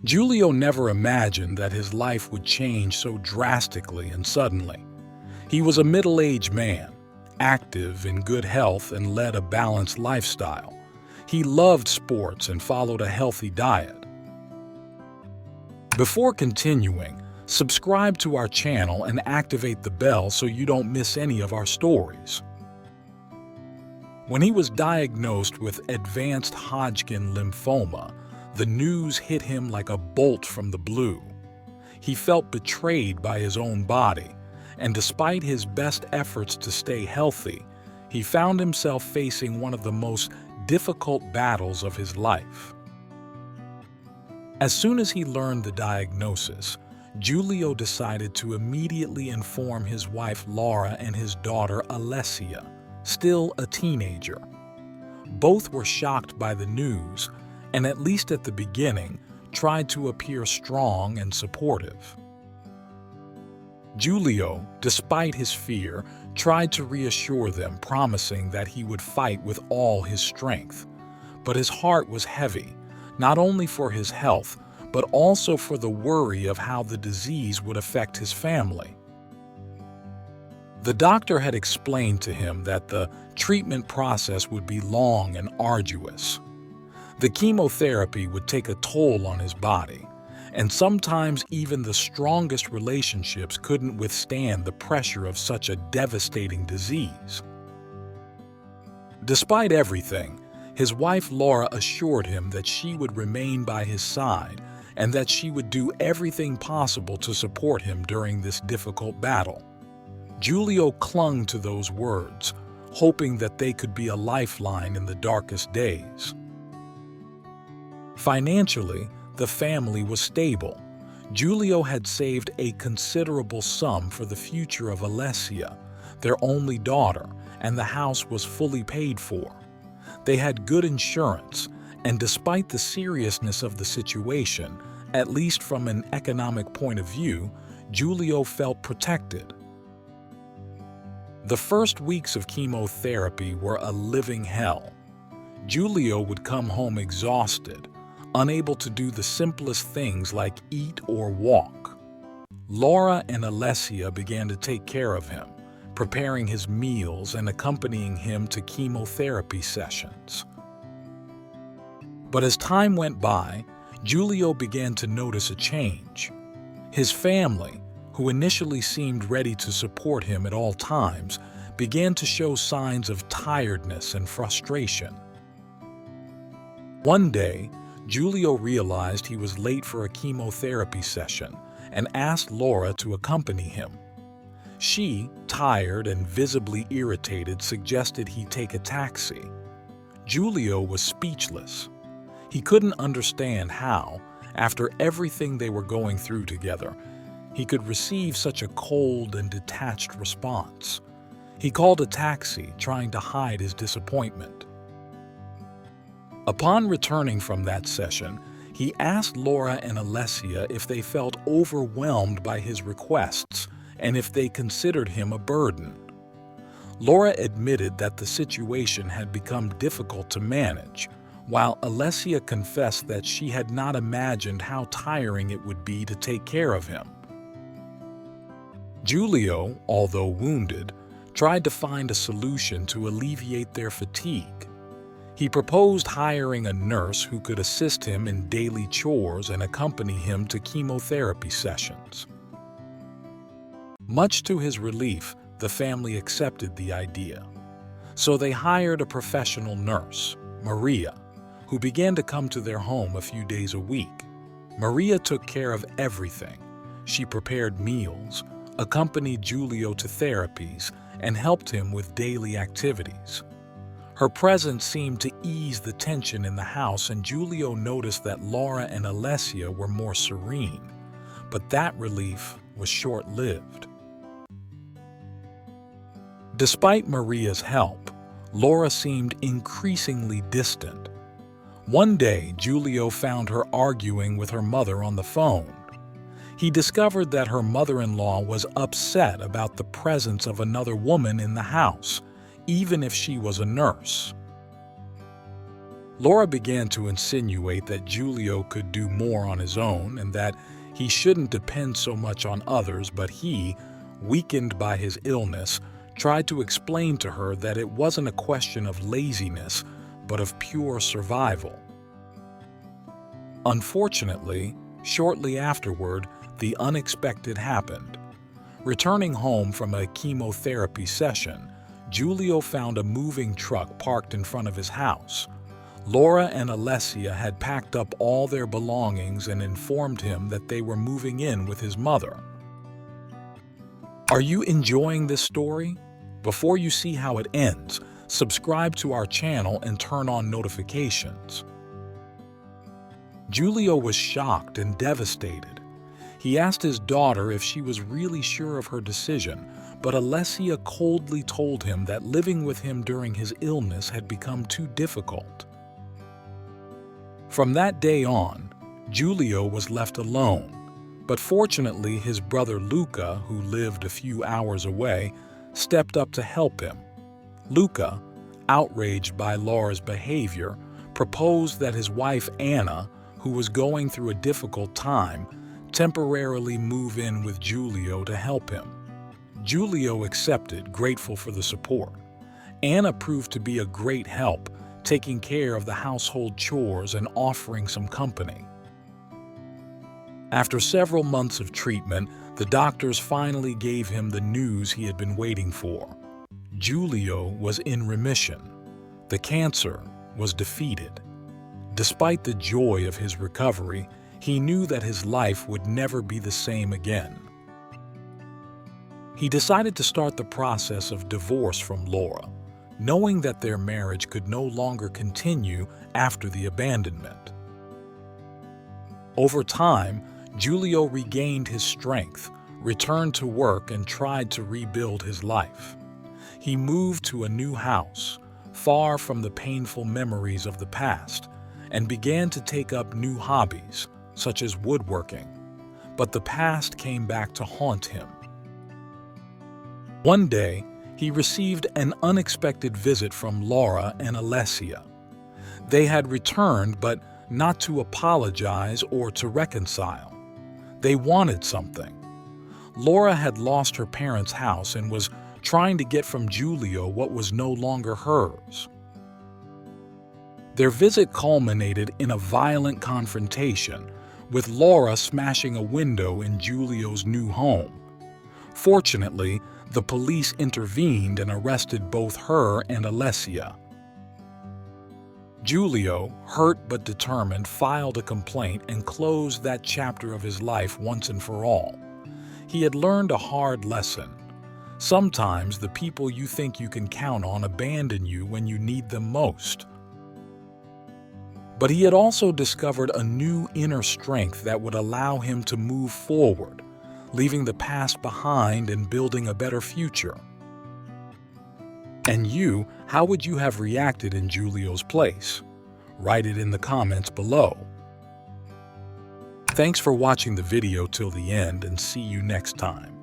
Giulio never imagined that his life would change so drastically and suddenly. He was a middle-aged man, active, in good health, and led a balanced lifestyle. He loved sports and followed a healthy diet. Before continuing, subscribe to our channel and activate the bell so you don't miss any of our stories. When he was diagnosed with advanced Hodgkin lymphoma, the news hit him like a bolt from the blue. He felt betrayed by his own body, and despite his best efforts to stay healthy, he found himself facing one of the most difficult battles of his life. As soon as he learned the diagnosis, Giulio decided to immediately inform his wife Laura and his daughter Alessia, still a teenager. Both were shocked by the news, and at least at the beginning, tried to appear strong and supportive. Giulio, despite his fear, tried to reassure them, promising that he would fight with all his strength. But his heart was heavy, not only for his health, but also for the worry of how the disease would affect his family. The doctor had explained to him that the treatment process would be long and arduous. The chemotherapy would take a toll on his body, and sometimes even the strongest relationships couldn't withstand the pressure of such a devastating disease. Despite everything, his wife Laura assured him that she would remain by his side and that she would do everything possible to support him during this difficult battle. Giulio clung to those words, hoping that they could be a lifeline in the darkest days. Financially, the family was stable. Giulio had saved a considerable sum for the future of Alessia, their only daughter, and the house was fully paid for. They had good insurance, and despite the seriousness of the situation, at least from an economic point of view, Giulio felt protected. The first weeks of chemotherapy were a living hell. Giulio would come home exhausted, unable to do the simplest things like eat or walk. Laura and Alessia began to take care of him, preparing his meals and accompanying him to chemotherapy sessions. But as time went by, Giulio began to notice a change. His family, who initially seemed ready to support him at all times, began to show signs of tiredness and frustration. One day, Giulio realized he was late for a chemotherapy session and asked Laura to accompany him. She, tired and visibly irritated, suggested he take a taxi. Giulio was speechless. He couldn't understand how, after everything they were going through together, he could receive such a cold and detached response. He called a taxi, trying to hide his disappointment. Upon returning from that session, he asked Laura and Alessia if they felt overwhelmed by his requests and if they considered him a burden. Laura admitted that the situation had become difficult to manage, while Alessia confessed that she had not imagined how tiring it would be to take care of him. Giulio, although wounded, tried to find a solution to alleviate their fatigue. He proposed hiring a nurse who could assist him in daily chores and accompany him to chemotherapy sessions. Much to his relief, the family accepted the idea. So they hired a professional nurse, Maria, who began to come to their home a few days a week. Maria took care of everything. She prepared meals, accompanied Giulio to therapies, and helped him with daily activities. Her presence seemed to ease the tension in the house, and Giulio noticed that Laura and Alessia were more serene, but that relief was short-lived. Despite Maria's help, Laura seemed increasingly distant. One day, Giulio found her arguing with her mother on the phone. He discovered that her mother-in-law was upset about the presence of another woman in the house, even if she was a nurse. Laura began to insinuate that Giulio could do more on his own and that he shouldn't depend so much on others, but he, weakened by his illness, tried to explain to her that it wasn't a question of laziness, but of pure survival. Unfortunately, shortly afterward, the unexpected happened. Returning home from a chemotherapy session, Giulio found a moving truck parked in front of his house. Laura and Alessia had packed up all their belongings and informed him that they were moving in with his mother. Are you enjoying this story? Before you see how it ends, subscribe to our channel and turn on notifications. Giulio was shocked and devastated. He asked his daughter if she was really sure of her decision, but Alessia coldly told him that living with him during his illness had become too difficult. From that day on, Giulio was left alone, but fortunately his brother Luca, who lived a few hours away, stepped up to help him. Luca, outraged by Laura's behavior, proposed that his wife Anna, who was going through a difficult time, temporarily move in with Giulio to help him. Giulio accepted, grateful for the support. Anna proved to be a great help, taking care of the household chores and offering some company. After several months of treatment, the doctors finally gave him the news he had been waiting for. Giulio was in remission. The cancer was defeated. Despite the joy of his recovery, he knew that his life would never be the same again. He decided to start the process of divorce from Laura, knowing that their marriage could no longer continue after the abandonment. Over time, Giulio regained his strength, returned to work, and tried to rebuild his life. He moved to a new house, far from the painful memories of the past, and began to take up new hobbies, such as woodworking. But the past came back to haunt him. One day, he received an unexpected visit from Laura and Alessia. They had returned, but not to apologize or to reconcile. They wanted something. Laura had lost her parents' house and was trying to get from Giulio what was no longer hers. Their visit culminated in a violent confrontation, with Laura smashing a window in Giulio's new home. Fortunately, the police intervened and arrested both her and Alessia. Giulio, hurt but determined, filed a complaint and closed that chapter of his life once and for all. He had learned a hard lesson. Sometimes the people you think you can count on abandon you when you need them most. But he had also discovered a new inner strength that would allow him to move forward, leaving the past behind and building a better future. And you, how would you have reacted in Giulio's place? Write it in the comments below. Thanks for watching the video till the end, and see you next time.